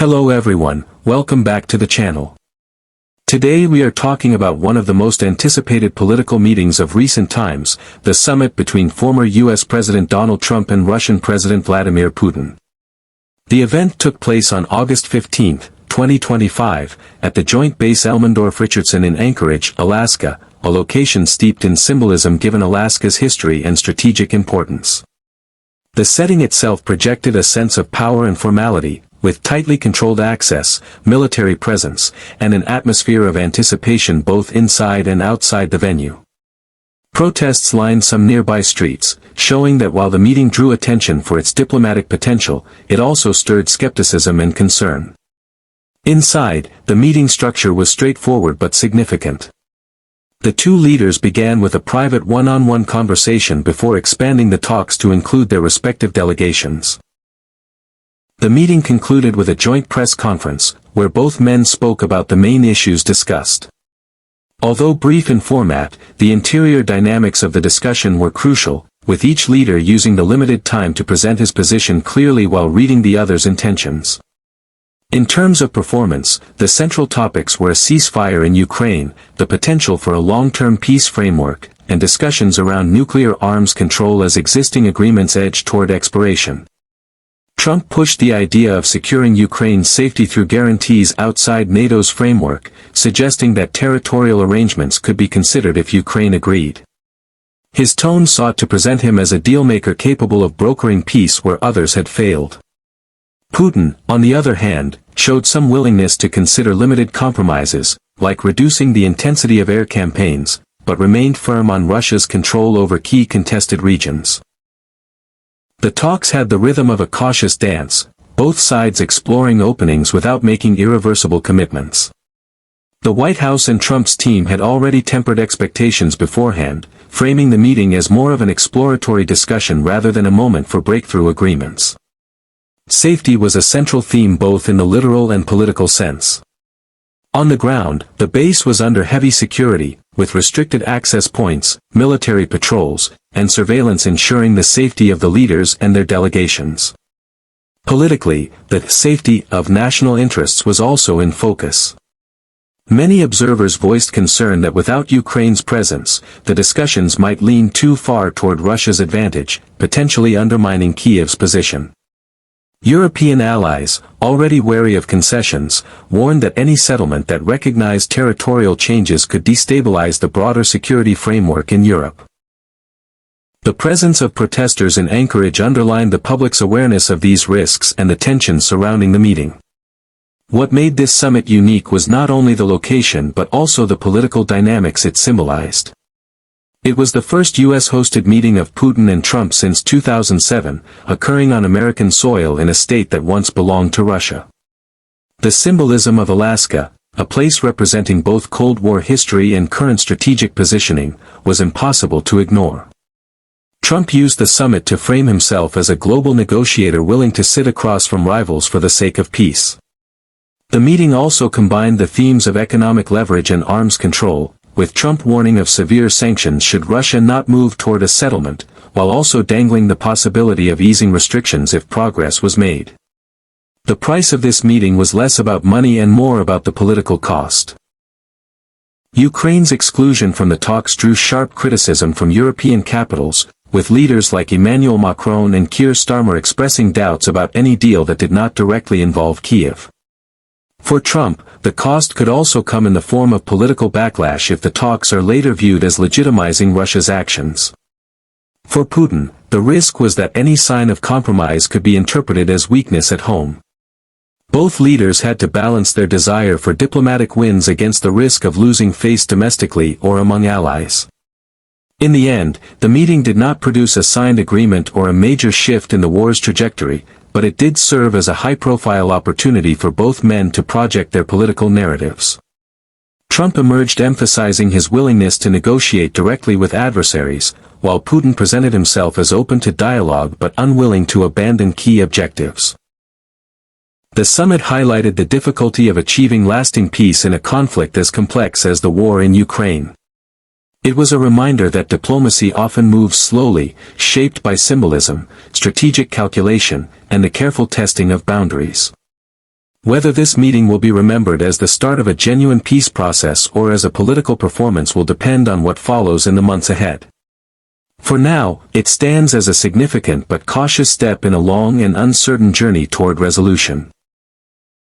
Hello everyone, welcome back to the channel. Today we are talking about one of the most anticipated political meetings of recent times, the summit between former US President Donald Trump and Russian President Vladimir Putin. The event took place on August 15, 2025, at the Joint Base Elmendorf-Richardson in Anchorage, Alaska, a location steeped in symbolism given Alaska's history and strategic importance. The setting itself projected a sense of power and formality, with tightly controlled access, military presence, and an atmosphere of anticipation both inside and outside the venue. Protests lined some nearby streets, showing that while the meeting drew attention for its diplomatic potential, it also stirred skepticism and concern. Inside, the meeting structure was straightforward but significant. The two leaders began with a private one-on-one conversation before expanding the talks to include their respective delegations. The meeting concluded with a joint press conference, where both men spoke about the main issues discussed. Although brief in format, the interior dynamics of the discussion were crucial, with each leader using the limited time to present his position clearly while reading the other's intentions. In terms of performance, the central topics were a ceasefire in Ukraine, the potential for a long-term peace framework, and discussions around nuclear arms control as existing agreements edged toward expiration. Trump pushed the idea of securing Ukraine's safety through guarantees outside NATO's framework, suggesting that territorial arrangements could be considered if Ukraine agreed. His tone sought to present him as a dealmaker capable of brokering peace where others had failed. Putin, on the other hand, showed some willingness to consider limited compromises, like reducing the intensity of air campaigns, but remained firm on Russia's control over key contested regions. The talks had the rhythm of a cautious dance, both sides exploring openings without making irreversible commitments. The White House and Trump's team had already tempered expectations beforehand, framing the meeting as more of an exploratory discussion rather than a moment for breakthrough agreements. Safety was a central theme both in the literal and political sense. On the ground, the base was under heavy security, with restricted access points, military patrols, and surveillance ensuring the safety of the leaders and their delegations. Politically, the safety of national interests was also in focus. Many observers voiced concern that without Ukraine's presence, the discussions might lean too far toward Russia's advantage, potentially undermining Kiev's position. European allies, already wary of concessions, warned that any settlement that recognized territorial changes could destabilize the broader security framework in Europe. The presence of protesters in Anchorage underlined the public's awareness of these risks and the tensions surrounding the meeting. What made this summit unique was not only the location but also the political dynamics it symbolized. It was the first US-hosted meeting of Putin and Trump since 2007, occurring on American soil in a state that once belonged to Russia. The symbolism of Alaska, a place representing both Cold War history and current strategic positioning, was impossible to ignore. Trump used the summit to frame himself as a global negotiator willing to sit across from rivals for the sake of peace. The meeting also combined the themes of economic leverage and arms control, with Trump warning of severe sanctions should Russia not move toward a settlement, while also dangling the possibility of easing restrictions if progress was made. The price of this meeting was less about money and more about the political cost. Ukraine's exclusion from the talks drew sharp criticism from European capitals, with leaders like Emmanuel Macron and Keir Starmer expressing doubts about any deal that did not directly involve Kiev. For Trump, the cost could also come in the form of political backlash if the talks are later viewed as legitimizing Russia's actions. For Putin, the risk was that any sign of compromise could be interpreted as weakness at home. Both leaders had to balance their desire for diplomatic wins against the risk of losing face domestically or among allies. In the end, the meeting did not produce a signed agreement or a major shift in the war's trajectory, but it did serve as a high-profile opportunity for both men to project their political narratives. Trump emerged emphasizing his willingness to negotiate directly with adversaries, while Putin presented himself as open to dialogue but unwilling to abandon key objectives. The summit highlighted the difficulty of achieving lasting peace in a conflict as complex as the war in Ukraine. It was a reminder that diplomacy often moves slowly, shaped by symbolism, strategic calculation, and the careful testing of boundaries. Whether this meeting will be remembered as the start of a genuine peace process or as a political performance will depend on what follows in the months ahead. For now, it stands as a significant but cautious step in a long and uncertain journey toward resolution.